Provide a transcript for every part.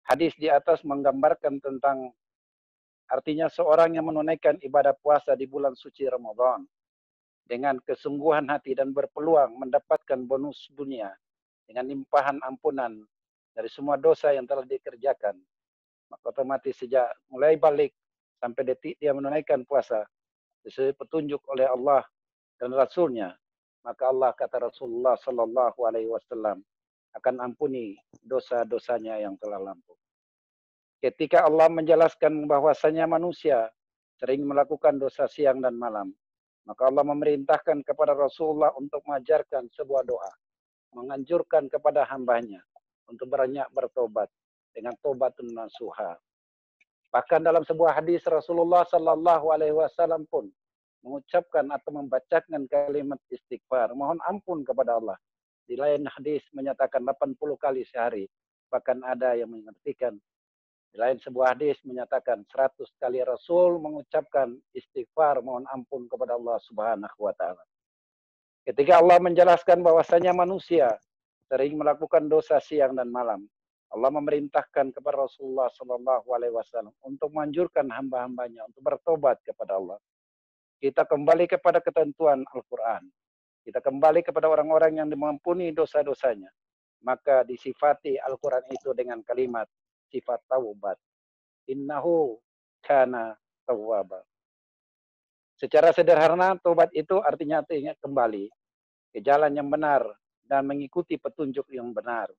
Hadis di atas menggambarkan tentang artinya seorang yang menunaikan ibadah puasa di bulan suci Ramadan dengan kesungguhan hati dan berpeluang mendapatkan bonus dunia dengan limpahan ampunan dari semua dosa yang telah dikerjakan. Maka otomatis sejak mulai balik sampai detik dia menunaikan puasa sesuai petunjuk oleh Allah dan Rasulnya, maka Allah kata Rasulullah Sallallahu Alaihi Wasallam akan ampuni dosa-dosanya yang telah lampau. Ketika Allah menjelaskan bahwasanya manusia sering melakukan dosa siang dan malam, maka Allah memerintahkan kepada Rasulullah untuk mengajarkan sebuah doa, menganjurkan kepada hambanya untuk banyak bertobat dengan tobatun nasuha. Bahkan dalam sebuah hadis Rasulullah Sallallahu Alaihi Wasallam pun mengucapkan atau membacakan kalimat istighfar, mohon ampun kepada Allah. Di lain hadis menyatakan 80 kali sehari. Bahkan ada yang mengartikan, di lain sebuah hadis menyatakan 100 kali Rasul mengucapkan istighfar, mohon ampun kepada Allah Subhanahu wa taala. Ketika Allah menjelaskan bahwasanya manusia sering melakukan dosa siang dan malam, Allah memerintahkan kepada Rasulullah Sallallahu Alaihi Wasallam untuk menganjurkan hamba-hambanya untuk bertobat kepada Allah. Kita kembali kepada ketentuan Al-Quran. Kita kembali kepada orang-orang yang mengampuni dosa-dosanya. Maka disifati Al-Quran itu dengan kalimat sifat taubat. Innahu kana tawwaba. Secara sederhana, taubat itu artinya kembali ke jalan yang benar dan mengikuti petunjuk yang benar.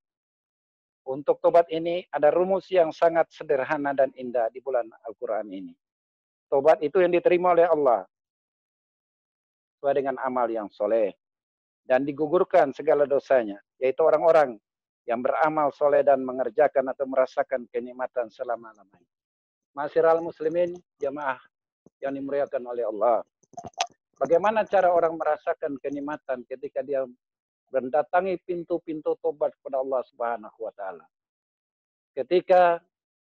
Untuk tobat ini ada rumus yang sangat sederhana dan indah di bulan Al-Quran ini. Tobat itu yang diterima oleh Allah sesuai dengan amal yang soleh dan digugurkan segala dosanya, yaitu orang-orang yang beramal soleh dan mengerjakan atau merasakan kenikmatan selama-lamanya. Ma'asyiral muslimin, jamaah yang dimuliakan oleh Allah. Bagaimana cara orang merasakan kenikmatan ketika dia mendatangi pintu-pintu tobat kepada Allah Subhanahu wa taala? Ketika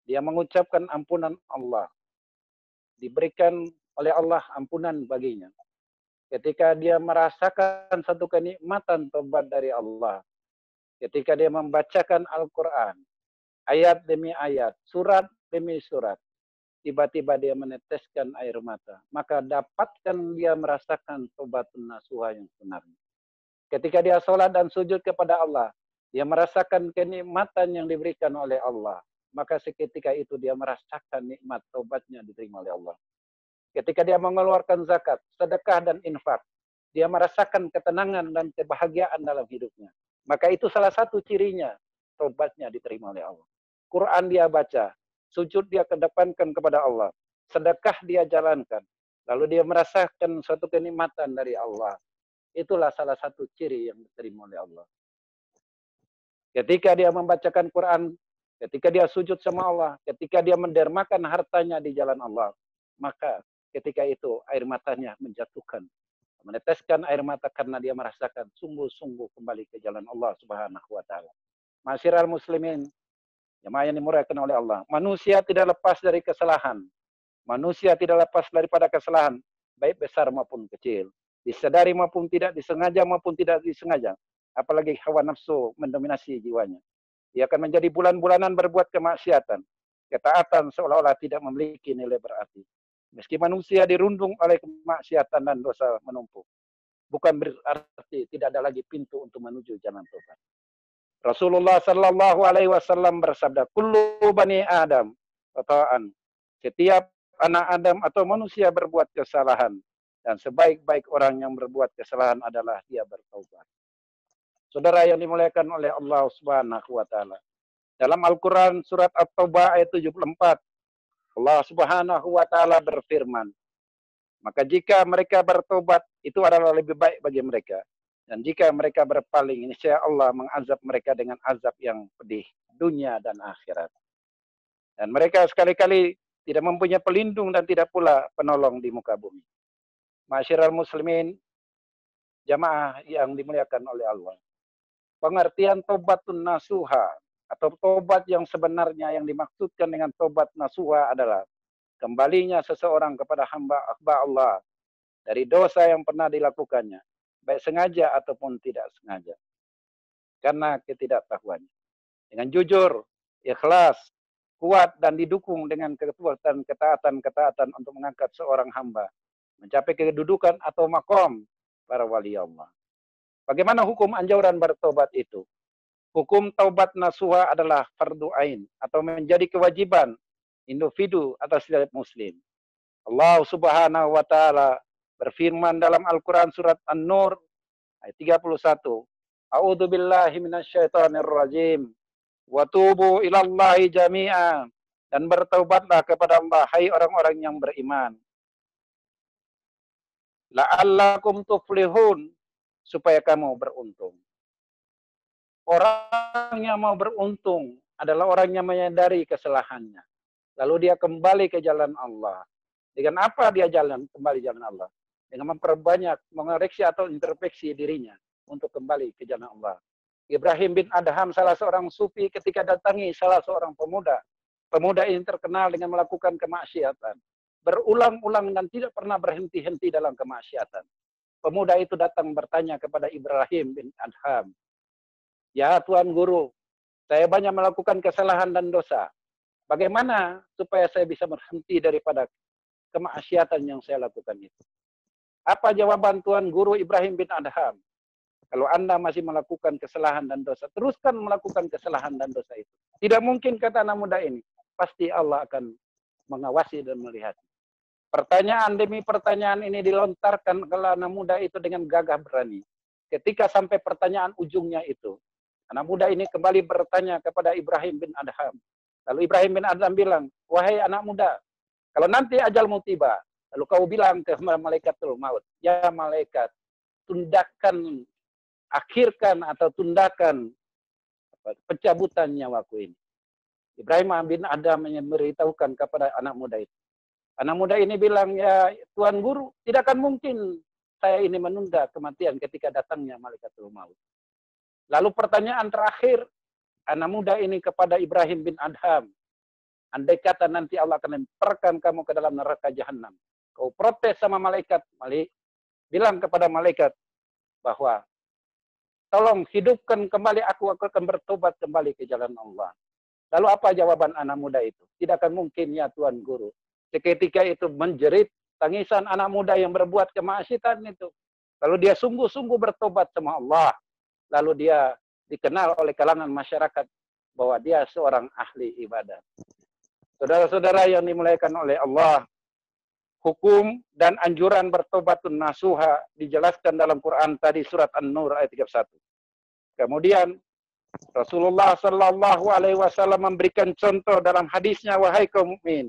dia mengucapkan ampunan Allah, diberikan oleh Allah ampunan baginya. Ketika dia merasakan satu kenikmatan tobat dari Allah, ketika dia membacakan Al-Quran, ayat demi ayat, surat demi surat, tiba-tiba dia meneteskan air mata, maka dapatkan dia merasakan tobatun nasuha yang sebenarnya. Ketika dia sholat dan sujud kepada Allah, dia merasakan kenikmatan yang diberikan oleh Allah, maka seketika itu dia merasakan nikmat tobatnya diterima oleh Allah. Ketika dia mengeluarkan zakat, sedekah dan infak, dia merasakan ketenangan dan kebahagiaan dalam hidupnya. Maka itu salah satu cirinya, tobatnya diterima oleh Allah. Quran dia baca, sujud dia kedepankan kepada Allah, sedekah dia jalankan, lalu dia merasakan suatu kenikmatan dari Allah. Itulah salah satu ciri yang diterima oleh Allah. Ketika dia membacakan Quran, ketika dia sujud sama Allah, ketika dia mendermakan hartanya di jalan Allah, maka ketika itu air matanya menjatuhkan, meneteskan air mata karena dia merasakan sungguh-sungguh kembali ke jalan Allah Subhanahu wa taala. Ma'asyiral muslimin, jemaah yang dimuliakan oleh Allah, manusia tidak lepas dari kesalahan. Manusia tidak lepas daripada kesalahan, baik besar maupun kecil. Disadari maupun tidak disengaja maupun tidak disengaja. Apalagi hawa nafsu mendominasi jiwanya. Dia akan menjadi bulan-bulanan berbuat kemaksiatan. Ketaatan seolah-olah tidak memiliki nilai berarti. Meski manusia dirundung oleh kemaksiatan dan dosa menumpuk, bukan berarti tidak ada lagi pintu untuk menuju jalan tobat. Rasulullah Sallallahu Alaihi Wasallam bersabda, "Kullu bani Adam khata'an." Setiap anak Adam atau manusia berbuat kesalahan, dan sebaik-baik orang yang berbuat kesalahan adalah dia bertaubat. Saudara yang dimuliakan oleh Allah Subhanahu wa taala. Dalam Al-Qur'an surat At-Taubah ayat 74, Allah Subhanahu wa taala berfirman, maka jika mereka bertobat, itu adalah lebih baik bagi mereka. Dan jika mereka berpaling, insya Allah mengazab mereka dengan azab yang pedih, dunia dan akhirat. Dan mereka sekali-kali tidak mempunyai pelindung dan tidak pula penolong di muka bumi. Ma'asyiral muslimin, jamaah yang dimuliakan oleh Allah. Pengertian tobatun nasuha atau tobat yang sebenarnya yang dimaksudkan dengan tobat nasuha adalah kembalinya seseorang kepada hamba Allah dari dosa yang pernah dilakukannya, baik sengaja ataupun tidak sengaja, karena ketidaktahuannya. Dengan jujur, ikhlas, kuat dan didukung dengan ketaatan untuk mengangkat seorang hamba mencapai kedudukan atau makom para wali Allah. Bagaimana hukum anjuran bertobat itu? Hukum taubat nasuha adalah fardu ain atau menjadi kewajiban individu atas setiap muslim. Allah Subhanahu wa taala berfirman dalam Al-Qur'an surat An-Nur ayat 31. A'udzu billahi minasyaitonir rajim. Wa tubu ilallahi jami'a, dan bertaubatlah kepada Allah hai orang-orang yang beriman. La'allakum tuflihun, supaya kamu beruntung. Orang yang mau beruntung adalah orang yang menyadari kesalahannya. Lalu dia kembali ke jalan Allah. Dengan apa dia kembali jalan Allah? Dengan memperbanyak, mengoreksi atau introspeksi dirinya untuk kembali ke jalan Allah. Ibrahim bin Adham, salah seorang sufi, ketika datangi salah seorang pemuda. Pemuda ini terkenal dengan melakukan kemaksiatan. Berulang-ulang dan tidak pernah berhenti-henti dalam kemaksiatan. Pemuda itu datang bertanya kepada Ibrahim bin Adham. Ya Tuan Guru, saya banyak melakukan kesalahan dan dosa. Bagaimana supaya saya bisa berhenti daripada kemaksiatan yang saya lakukan itu? Apa jawaban Tuan Guru Ibrahim bin Adham? Kalau Anda masih melakukan kesalahan dan dosa, teruskan melakukan kesalahan dan dosa itu. Tidak mungkin, kata anak muda ini. Pasti Allah akan mengawasi dan melihat. Pertanyaan demi pertanyaan ini dilontarkan ke anak muda itu dengan gagah berani. Ketika sampai pertanyaan ujungnya itu, anak muda ini kembali bertanya kepada Ibrahim bin Adham. Lalu Ibrahim bin Adham bilang, wahai anak muda, kalau nanti ajalmu tiba, lalu kau bilang ke malaikatul maut, ya malaikat, akhirkan atau tundakan pencabutan nyawaku ini. Ibrahim bin Adham memberitahukan kepada anak muda itu. Anak muda ini bilang, ya Tuan Guru, tidak akan mungkin saya ini menunda kematian ketika datangnya malaikatul maut. Lalu pertanyaan terakhir, anak muda ini kepada Ibrahim bin Adham. Andai kata nanti Allah akan lemparkan kamu ke dalam neraka jahanam. Kau protes sama malaikat, bilang kepada malaikat bahwa tolong hidupkan kembali aku akan bertobat kembali ke jalan Allah. Lalu apa jawaban anak muda itu? Tidak akan mungkin ya Tuan Guru. Seketika itu menjerit tangisan anak muda yang berbuat kemaksiatan itu. Lalu dia sungguh-sungguh bertobat sama Allah. Lalu dia dikenal oleh kalangan masyarakat bahwa dia seorang ahli ibadah. Saudara-saudara yang dimuliakan oleh Allah, hukum dan anjuran bertobatun nasuha dijelaskan dalam Quran tadi surat An-Nur ayat 31. Kemudian Rasulullah Shallallahu Alaihi Wasallam memberikan contoh dalam hadisnya, wahai kaum mukmin,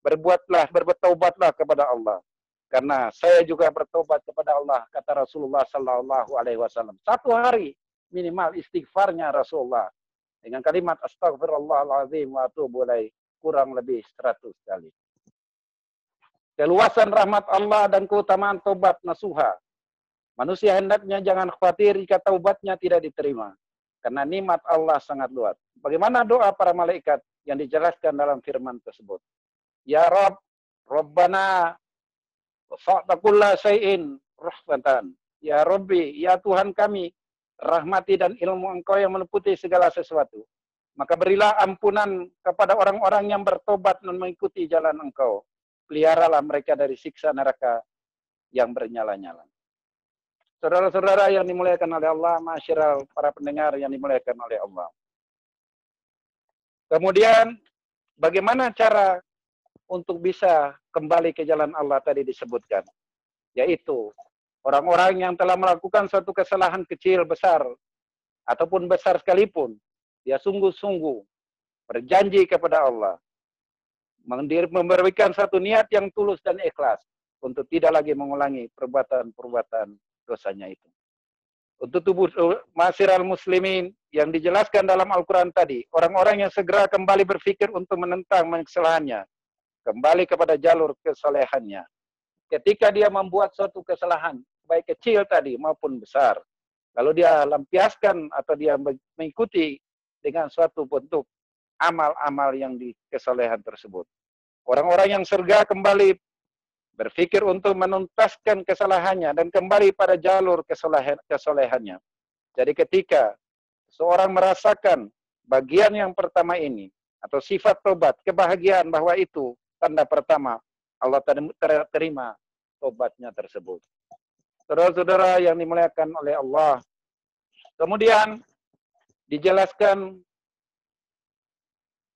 bertaubatlah kepada Allah, karena saya juga bertobat kepada Allah, kata Rasulullah Shallallahu Alaihi Wasallam. Satu hari minimal istighfarnya Rasulullah dengan kalimat astagfirullahaladzim wa atubu ilaih kurang lebih 100 kali. Keluasan rahmat Allah dan keutamaan taubat nasuha. Manusia hendaknya jangan khawatir jika taubatnya tidak diterima, karena nikmat Allah sangat luas. Bagaimana doa para malaikat yang dijelaskan dalam firman tersebut? Ya Rabb, Rabbana, wasa'ta kulla syai'in rahmatan. Ya Rabbi, ya Tuhan kami, rahmati dan ilmu Engkau yang meliputi segala sesuatu. Maka berilah ampunan kepada orang-orang yang bertobat dan mengikuti jalan Engkau. Peliharalah mereka dari siksa neraka yang bernyala-nyala. Saudara-saudara yang dimuliakan oleh Allah, masyiral para pendengar yang dimuliakan oleh Allah. Kemudian, bagaimana cara untuk bisa kembali ke jalan Allah tadi disebutkan? Yaitu, orang-orang yang telah melakukan suatu kesalahan kecil, besar, ataupun besar sekalipun, dia sungguh-sungguh berjanji kepada Allah, memberikan satu niat yang tulus dan ikhlas, untuk tidak lagi mengulangi perbuatan-perbuatan dosanya itu. Untuk tubuh masyiral muslimin yang dijelaskan dalam Al-Quran tadi, orang-orang yang segera kembali berpikir untuk menentang kesalahannya, kembali kepada jalur kesalehannya. Ketika dia membuat suatu kesalahan, baik kecil tadi maupun besar, lalu dia lampiaskan atau dia mengikuti dengan suatu bentuk amal-amal yang di kesalehan tersebut. Orang-orang yang segera kembali berpikir untuk menuntaskan kesalahannya dan kembali pada jalur kesolehannya. Jadi ketika seorang merasakan bagian yang pertama ini, atau sifat tobat, kebahagiaan bahwa itu tanda pertama Allah terima tobatnya tersebut. Saudara-saudara yang dimuliakan oleh Allah. Kemudian dijelaskan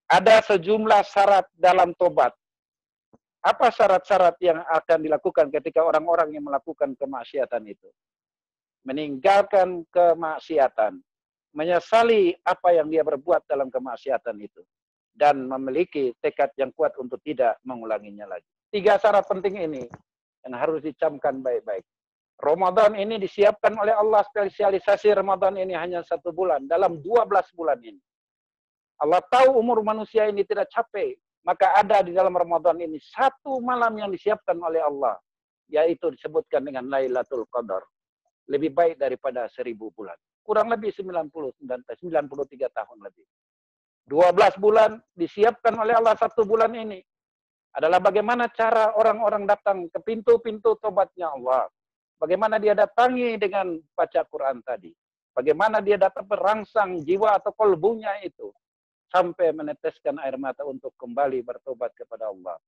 ada sejumlah syarat dalam tobat. Apa syarat-syarat yang akan dilakukan ketika orang-orang yang melakukan kemaksiatan itu? Meninggalkan kemaksiatan, menyesali apa yang dia berbuat dalam kemaksiatan itu, dan memiliki tekad yang kuat untuk tidak mengulanginya lagi. 3 syarat penting ini yang harus dicamkan baik-baik. Ramadan ini disiapkan oleh Allah, spesialisasi Ramadan ini hanya 1 bulan, dalam 12 bulan ini. Allah tahu umur manusia ini tidak capek, maka ada di dalam Ramadan ini 1 malam yang disiapkan oleh Allah, yaitu disebutkan dengan Lailatul Qadar. Lebih baik daripada 1000 bulan. Kurang lebih 93 tahun lebih. 12 bulan disiapkan oleh Allah 1 bulan ini. Adalah bagaimana cara orang-orang datang ke pintu-pintu tobatnya Allah. Bagaimana dia datangi dengan baca Quran tadi. Bagaimana dia datang merangsang jiwa atau kolbunya itu. Sampai meneteskan air mata untuk kembali bertobat kepada Allah.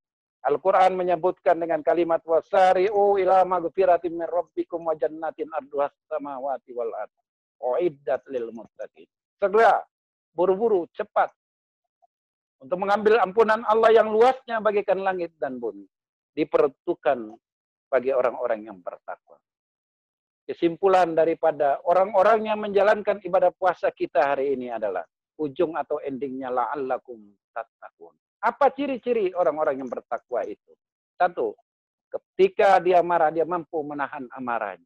Al-Quran menyebutkan dengan kalimat wasari'u ila maghfiratin min rabbikum wa jannatin arduhas samawati wal ardh uiddat lil muttaqin. Segera, buru-buru, cepat untuk mengambil ampunan Allah yang luasnya bagaikan langit dan bumi. Diperuntukkan bagi orang-orang yang bertakwa. Kesimpulan daripada orang-orang yang menjalankan ibadah puasa kita hari ini adalah ujung atau endingnya la'allakum tattaqun. Apa ciri-ciri orang-orang yang bertakwa itu? 1, ketika dia marah, dia mampu menahan amarahnya.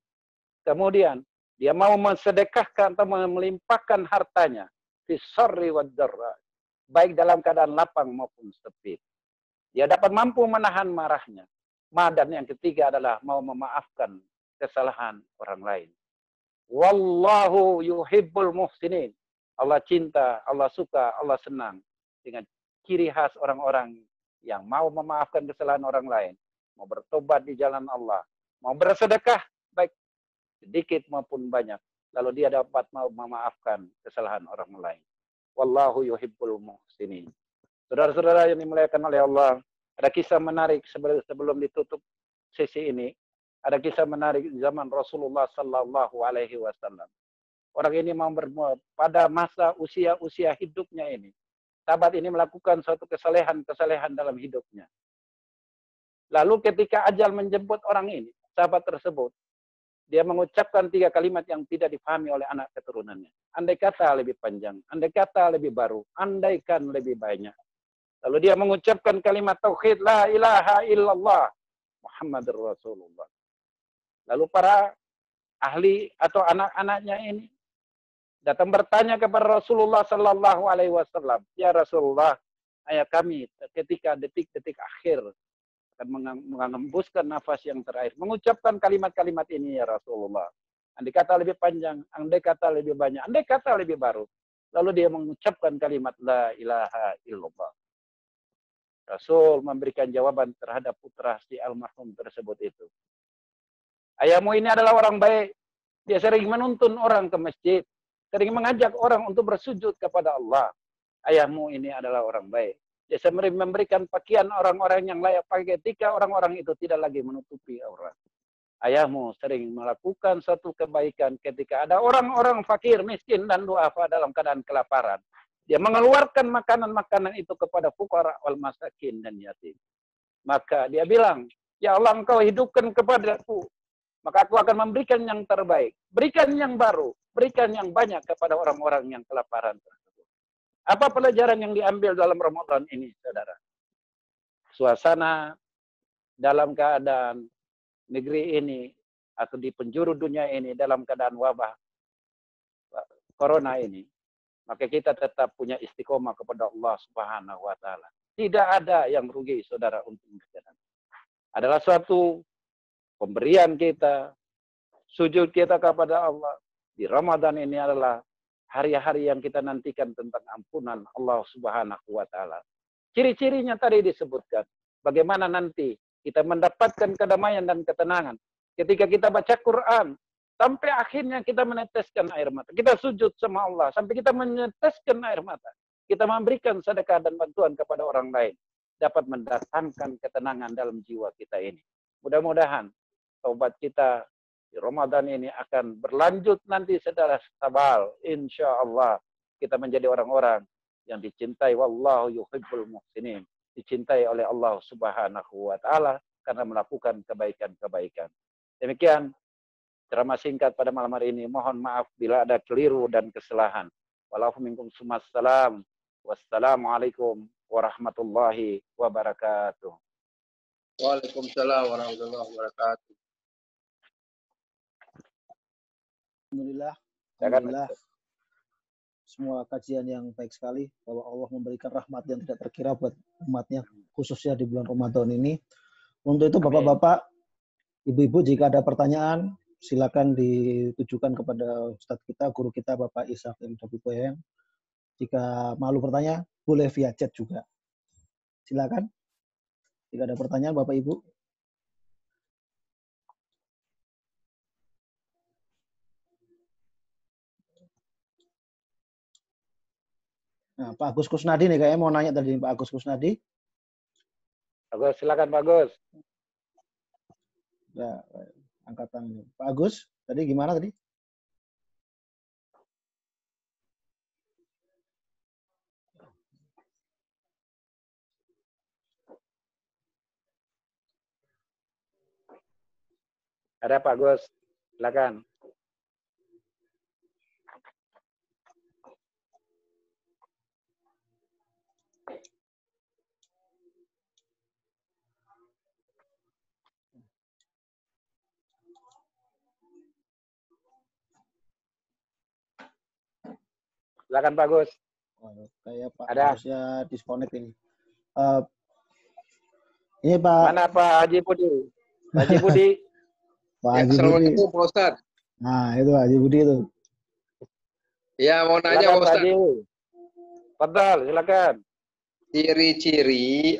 Kemudian, dia mau mensedekahkan atau melimpahkan hartanya. Fisarri wad darra. Baik dalam keadaan lapang maupun sempit. Dia dapat mampu menahan marahnya. Dan yang ketiga adalah mau memaafkan kesalahan orang lain. Wallahu yuhibbul muhsinin. Allah cinta, Allah suka, Allah senang dengan ciri khas orang-orang yang mau memaafkan kesalahan orang lain, mau bertobat di jalan Allah, mau bersedekah baik sedikit maupun banyak, lalu dia dapat mau memaafkan kesalahan orang lain. Wallahu yuhibbul muhsinin. Saudara-saudara yang dimuliakan oleh Allah, ada kisah menarik sebelum ditutup sesi ini. Ada kisah menarik zaman Rasulullah sallallahu alaihi wasallam. Orang ini pada masa usia hidupnya ini. Sahabat ini melakukan suatu kesalehan dalam hidupnya. Lalu ketika ajal menjemput orang ini, sahabat tersebut, dia mengucapkan 3 kalimat yang tidak dipahami oleh anak keturunannya. Andai kata lebih panjang, andai kata lebih baru, andaikan lebih banyak. Lalu dia mengucapkan kalimat tauhid, la ilaha illallah, Muhammadur Rasulullah. Lalu para ahli atau anak-anaknya ini datang bertanya kepada Rasulullah sallallahu alaihi wasallam, "Ya Rasulullah, ayah kami ketika detik-detik akhir akan mengembuskan nafas yang terakhir, mengucapkan kalimat-kalimat ini ya Rasulullah. Andai kata lebih panjang, andai kata lebih banyak, andai kata lebih baru." Lalu dia mengucapkan kalimat la ilaha illallah. Rasul memberikan jawaban terhadap putra si almarhum tersebut itu. "Ayahmu ini adalah orang baik. Dia sering menuntun orang ke masjid. Sering mengajak orang untuk bersujud kepada Allah. Ayahmu ini adalah orang baik. Dia sering memberikan pakaian orang-orang yang layak pakai ketika orang-orang itu tidak lagi menutupi aurat. Ayahmu sering melakukan suatu kebaikan ketika ada orang-orang fakir, miskin, dan duafa dalam keadaan kelaparan. Dia mengeluarkan makanan-makanan itu kepada fuqara wal masakin dan yatim. Maka dia bilang, ya Allah engkau hidupkan kepadaku. Maka aku akan memberikan yang terbaik. Berikan yang baru. Berikan yang banyak kepada orang-orang yang kelaparan tersebut." Apa pelajaran yang diambil dalam Ramadan ini, saudara? Suasana dalam keadaan negeri ini atau di penjuru dunia ini dalam keadaan wabah corona ini, maka kita tetap punya istiqomah kepada Allah Subhanahu wa taala. Tidak ada yang rugi, saudara, untuk mengerjakan. Adalah suatu pemberian kita, sujud kita kepada Allah. Di Ramadan ini adalah hari-hari yang kita nantikan tentang ampunan Allah Subhanahu wa taala. Ciri-cirinya tadi disebutkan. Bagaimana nanti kita mendapatkan kedamaian dan ketenangan ketika kita baca Quran sampai akhirnya kita meneteskan air mata. Kita sujud sama Allah sampai kita meneteskan air mata. kita memberikan sedekah dan bantuan kepada orang lain dapat mendatangkan ketenangan dalam jiwa kita ini. Mudah-mudahan taubat kita di Ramadan ini akan berlanjut nanti secara stabal. Insya Allah kita menjadi orang-orang yang dicintai. Wallahu yuhibbul muhsinin. Dicintai oleh Allah Subhanahu wa Ta'ala karena melakukan kebaikan-kebaikan. Demikian ceramah singkat pada malam hari ini. Mohon maaf bila ada keliru dan kesalahan. Waalaikumsalam. Wassalamualaikum warahmatullahi wabarakatuh. Waalaikumsalam warahmatullahi wabarakatuh. Alhamdulillah. Semua kajian yang baik sekali bahwa Allah memberikan rahmat yang tidak terkira buat umatnya, khususnya di bulan Ramadan ini. Untuk itu Bapak-bapak, Ibu-ibu, jika ada pertanyaan silakan ditujukan kepada Ustadz kita, guru kita Bapak Ishak M. Dabupoyeng. Jika malu bertanya, boleh via chat juga. Silakan. Jika ada pertanyaan Bapak Ibu. Nah, Pak Agus Kusnadi nih kayaknya mau nanya tadi Pak Agus Kusnadi. Agus, silakan Pak Agus. Ya, angkat tangan. Pak Agus, tadi gimana tadi? Ada Pak Agus, silakan. Silakan Pak Agus. Kayak Pak ada. Agusnya disconnect ini. Ini Pak. Mana Pak Haji Budi? Pak Haji Budi. Pak Haji Budi. Assalamualaikum Pak Ustadz. Nah itu Haji Budi itu. Ya mau nanya Pak Ustadz. Fadal, silakan. Ciri-ciri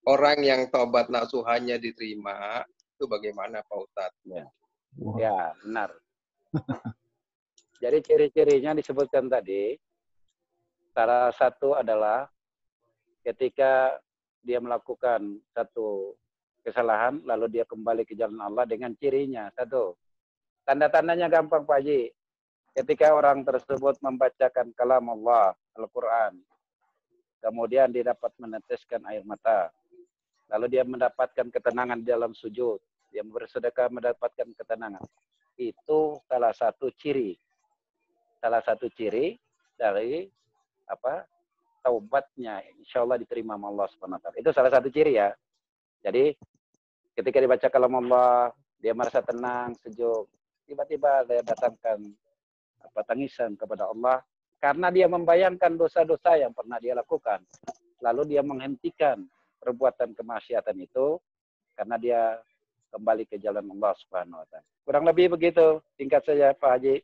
orang yang tobat nasuhannya diterima itu bagaimana Pak Ustadz? Ya benar. Jadi ciri-cirinya disebutkan tadi. Salah satu adalah ketika dia melakukan satu kesalahan, lalu dia kembali ke jalan Allah dengan cirinya. Satu, tanda-tandanya gampang Pak Haji. Ketika orang tersebut membacakan kalam Allah, Al-Quran, kemudian dia dapat meneteskan air mata, lalu dia mendapatkan ketenangan di dalam sujud, dia bersedekah mendapatkan ketenangan. Itu salah satu ciri. Salah satu ciri dari taubatnya, insya Allah diterima sama Allah SWT. Itu salah satu ciri ya. Jadi ketika dibaca kalam Allah, dia merasa tenang, sejuk. Tiba-tiba dia datangkan tangisan kepada Allah karena dia membayangkan dosa-dosa yang pernah dia lakukan. Lalu dia menghentikan perbuatan kemaksiatan itu karena dia kembali ke jalan Allah Subhanahu wa Ta'ala. Kurang lebih begitu. Singkat saja Pak Haji.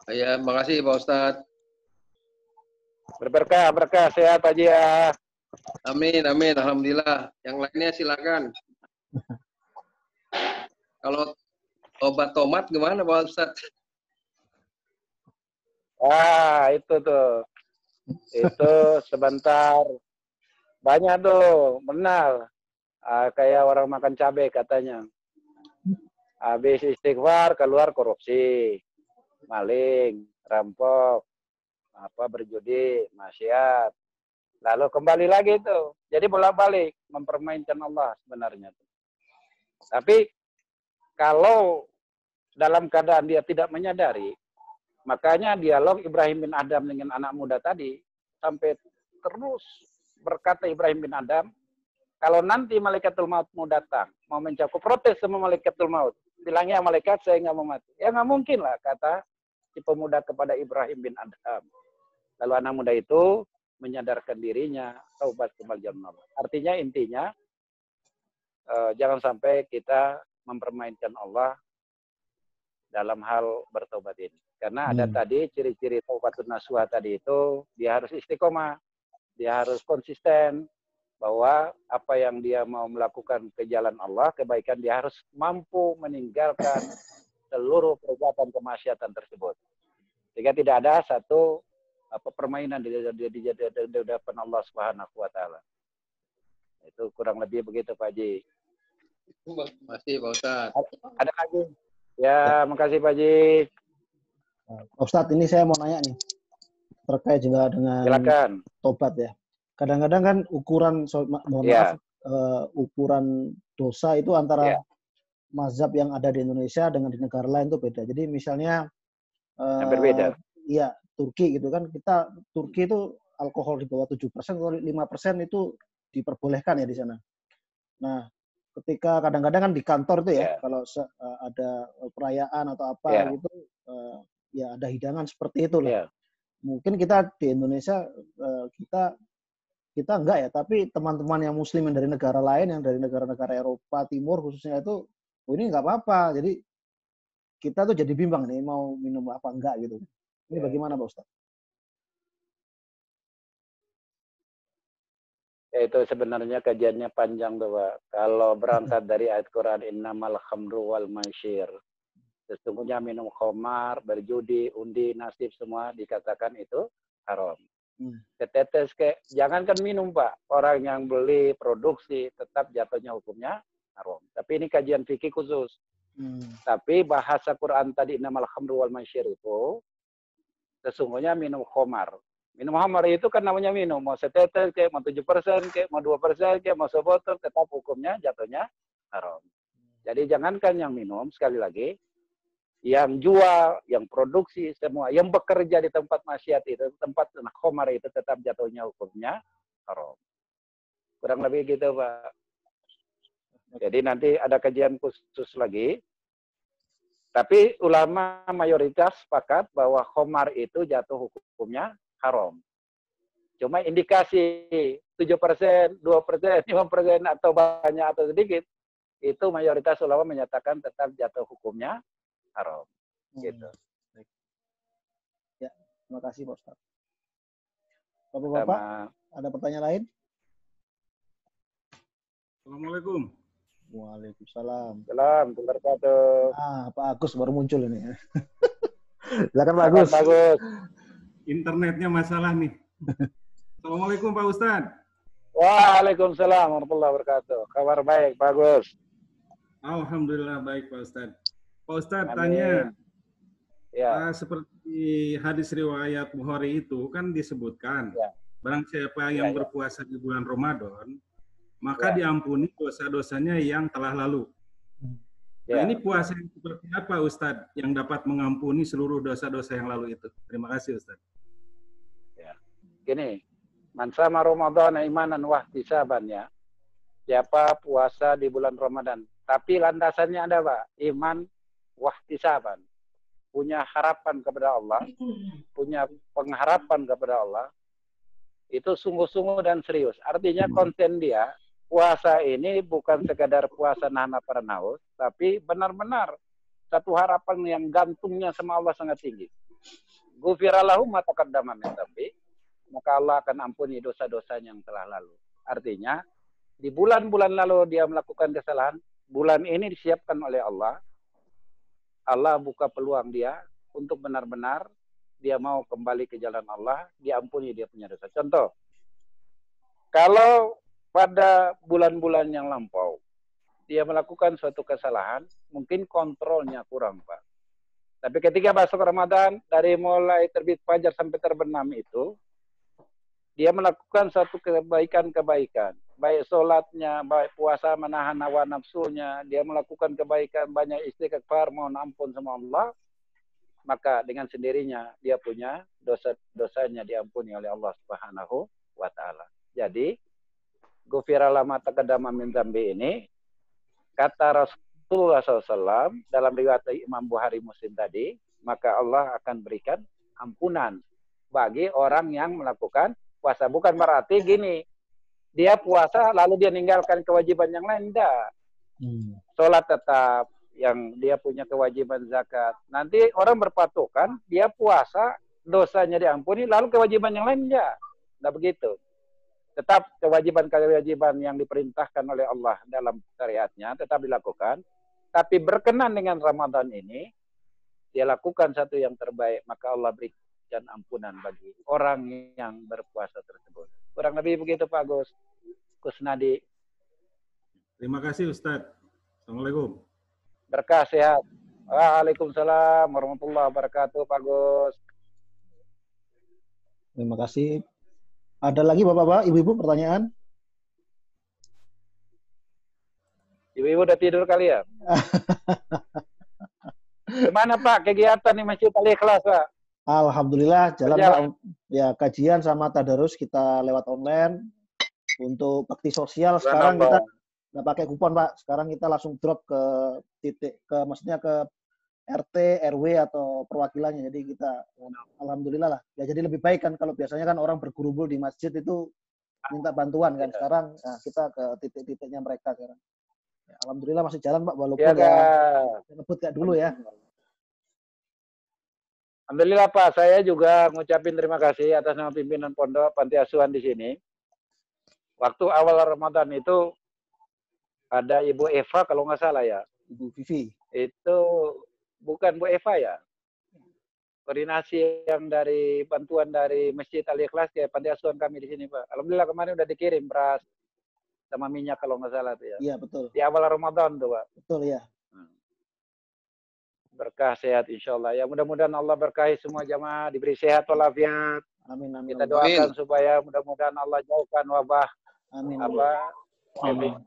Ya, makasih Pak Ustadz. Berkah sehat Pak Haji ya. Amin, amin. Alhamdulillah. Yang lainnya silakan. Kalau obat tomat gimana Pak Ustadz? Itu tuh. Itu sebentar. Banyak tuh, benar. Kayak orang makan cabai katanya. Habis istighfar, keluar korupsi, maling, rampok, berjudi, maksiat. Lalu kembali lagi tuh. Jadi bolak-balik mempermainkan Allah sebenarnya. Tapi kalau dalam keadaan dia tidak menyadari, makanya dialog Ibrahim bin Adam dengan anak muda tadi sampai terus berkata Ibrahim bin Adam, kalau nanti malaikatul maut mau datang, mau mencakup, protes sama malaikatul maut. Bilangnya malaikat saya nggak mau mati. Ya nggak mungkin lah, kata si pemuda kepada Ibrahim bin Adam. Lalu anak muda itu menyadarkan dirinya, taubat kembali jalan Allah. Artinya intinya, jangan sampai kita mempermainkan Allah dalam hal bertobat ini. Karena ada tadi ciri-ciri taubatun nasuha tadi itu, dia harus istiqomah, dia harus konsisten, bahwa apa yang dia mau melakukan ke jalan Allah, kebaikan, dia harus mampu meninggalkan seluruh perbuatan kemaksiatan tersebut. Sehingga tidak ada satu permainan di hadapan Allah Subhanahu wa taala. Itu kurang lebih begitu Pak Haji. Masih Pak Ustadz. Ada lagi? Ya, makasih Pak Haji. Pak Ustadz, ini saya mau nanya nih terkait juga dengan Silakan. tobat ya. Kadang-kadang kan ukuran ukuran dosa itu antara mazhab yang ada di Indonesia dengan di negara lain itu beda. Jadi misalnya berbeda. Iya, Turki gitu kan. Turki itu alkohol di bawah 7% atau 5% itu diperbolehkan ya di sana. Nah, ketika kadang-kadang kan di kantor itu ya, kalau ada perayaan atau apa gitu, ya ada hidangan seperti itu lah. Mungkin kita di Indonesia kita enggak ya, tapi teman-teman yang Muslim yang dari negara lain, yang dari negara-negara Eropa Timur khususnya itu, ini nggak apa-apa. Jadi kita tuh jadi bimbang nih mau minum apa enggak gitu. Ini bagaimana Pak Ustaz? Ya, itu sebenarnya kajiannya panjang tuh Pak. Kalau berangkat dari ayat Quran innamal khamru wal maisir. Sesungguhnya minum khamar, berjudi, undi, nasib semua dikatakan itu haram. Tetes jangankan minum Pak, orang yang beli produksi tetap jatuhnya hukumnya haram. Tapi ini kajian fikih khusus. Tapi bahasa Quran tadi innamal khamru wal maisir itu sesungguhnya minum khamar. Minum khamar itu kan namanya minum, mau setetes kayak mau 7% kayak mau 2% kayak mau sebotol tetap hukumnya jatuhnya haram. Jadi jangankan yang minum, sekali lagi yang jual, yang produksi, semua yang bekerja di tempat maksiat itu, tempat khamar itu tetap jatuhnya hukumnya haram. Kurang lebih gitu Pak. Jadi nanti ada kajian khusus lagi. Tapi ulama mayoritas sepakat bahwa khamar itu jatuh hukumnya haram. Cuma indikasi 7%, 2%, 5% atau banyak atau sedikit, itu mayoritas ulama menyatakan tetap jatuh hukumnya haram. Gitu. Ya, terima kasih Pak Ustaz. Bapak-bapak, ada pertanyaan lain? Assalamualaikum. Waalaikumsalam. Salam, wabarakatuh. Pak Agus baru muncul ini. Silakan Pak Agus. Bagus. Internetnya masalah nih. Assalamualaikum Pak Ustadz. Waalaikumsalam warahmatullahi wabarakatuh. Kabar baik, bagus. Alhamdulillah baik Pak Ustadz. Pak Ustadz Amin. tanya, seperti hadis riwayat Bukhari itu kan disebutkan, barang siapa yang berpuasa di bulan Ramadan, maka diampuni dosa-dosanya yang telah lalu. Nah, ini puasa yang seperti apa Ustadz yang dapat mengampuni seluruh dosa-dosa yang lalu itu? Terima kasih Ustadz. Gini, man sama Ramadan imanan wahtisaban ya. Siapa puasa di bulan Ramadan. Tapi landasannya ada Pak, iman wahtisaban. Punya harapan kepada Allah, punya pengharapan kepada Allah. Itu sungguh-sungguh dan serius. Artinya konten dia, puasa ini bukan sekadar puasa nahan lapar haus, tapi benar-benar satu harapan yang gantungnya sama Allah sangat tinggi. Ghufirallahu ma taqaddama min dzambi, maka Allah akan ampuni dosa-dosanya yang telah lalu. Artinya, di bulan-bulan lalu dia melakukan kesalahan, bulan ini disiapkan oleh Allah. Allah buka peluang dia untuk benar-benar dia mau kembali ke jalan Allah, diampuni dia punya dosa. Contoh, kalau pada bulan-bulan yang lampau, dia melakukan suatu kesalahan, mungkin kontrolnya kurang, Pak. Tapi ketika masuk Ramadan, dari mulai terbit fajar sampai terbenam itu, dia melakukan suatu kebaikan-kebaikan. Baik sholatnya, baik puasa menahan hawa nafsunya, dia melakukan kebaikan, banyak istighfar, mohon ampun sama Allah, maka dengan sendirinya dia punya dosa-dosanya diampuni oleh Allah Subhanahu wa Ta'ala. Jadi, Ghufirallahu ma taqaddama min dzambi ini, kata Rasulullah SAW dalam riwayat Imam Bukhari Muslim tadi, maka Allah akan berikan ampunan bagi orang yang melakukan puasa. Bukan berarti gini, dia puasa lalu dia meninggalkan kewajiban yang lain, tidak. Sholat tetap, yang dia punya kewajiban zakat. Nanti orang berpatokan, dia puasa, dosanya diampuni, lalu kewajiban yang lain tidak. Tidak begitu. Tetap kewajiban-kewajiban yang diperintahkan oleh Allah dalam syariatnya tetap dilakukan. Tapi berkenan dengan Ramadan ini, dia lakukan satu yang terbaik, maka Allah beri dan ampunan bagi orang yang berpuasa tersebut. Kurang lebih begitu Pak Kusnadi. Terima kasih Ustadz. Assalamualaikum. Berkah sehat. Waalaikumsalam warahmatullahi wabarakatuh Pak Gus. Terima kasih. Ada lagi Bapak-Bapak, Ibu-Ibu pertanyaan? Ibu-ibu udah tidur kali ya? Gimana Pak kegiatan di Masjid Al-Ikhlas Pak? Alhamdulillah jalan Pak. Ya kajian sama tadarus kita lewat online. Untuk bakti sosial sekarang kita nggak pakai kupon Pak. Sekarang kita langsung drop ke titik maksudnya ke RT, RW atau perwakilannya. Jadi kita alhamdulillah lah. Ya jadi lebih baik kan kalau biasanya kan orang bergerumbul di masjid itu minta bantuan kan. Sekarang nah, kita ke titik-titiknya mereka sekarang. Ya, alhamdulillah masih jalan Pak walaupun ya ngebut kayak dulu ya. Alhamdulillah Pak, saya juga ngucapin terima kasih atas nama pimpinan pondok Panti Asuhan di sini. Waktu awal Ramadan itu ada Ibu Eva kalau nggak salah ya. Ibu Vivi. Itu bukan Bu Eva ya. Koordinasi yang dari bantuan dari Masjid Al-Ikhlas ke Panti Asuhan kami di sini Pak. Alhamdulillah kemarin udah dikirim beras sama minyak kalau nggak salah tuh ya. Iya betul. Di awal Ramadan tuh Pak. Betul ya. Berkah sehat insya Allah. Ya mudah-mudahan Allah berkahi semua jamaah, diberi sehat walafiat. Amin amin. Kita doakan supaya mudah-mudahan Allah jauhkan wabah COVID-19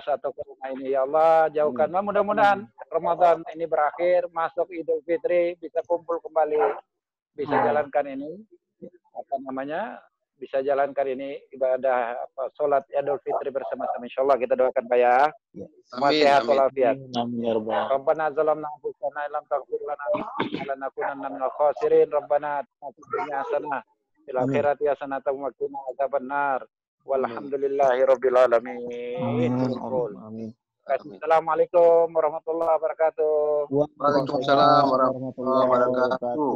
atau corona ini ya Allah jauhkan. Mudah-mudahan Ramadan ini berakhir, masuk Idul Fitri, bisa kumpul kembali, bisa jalankan ini bisa jalankan ini ibadah sholat Idul Fitri bersama-sama insyaallah. Kita doakan Pak ya. Semua sehat walafiat. Rabbana zalamna anfusana lam taghfir lana lanakunanna minal khasirin. Rabbana atina fid dunya hasanah fil akhirati hasanah wa qina adzabannar. Walhamdulillahirabbil alamin. Amin. Assalamualaikum warahmatullahi wabarakatuh. Waalaikumsalam warahmatullahi wabarakatuh.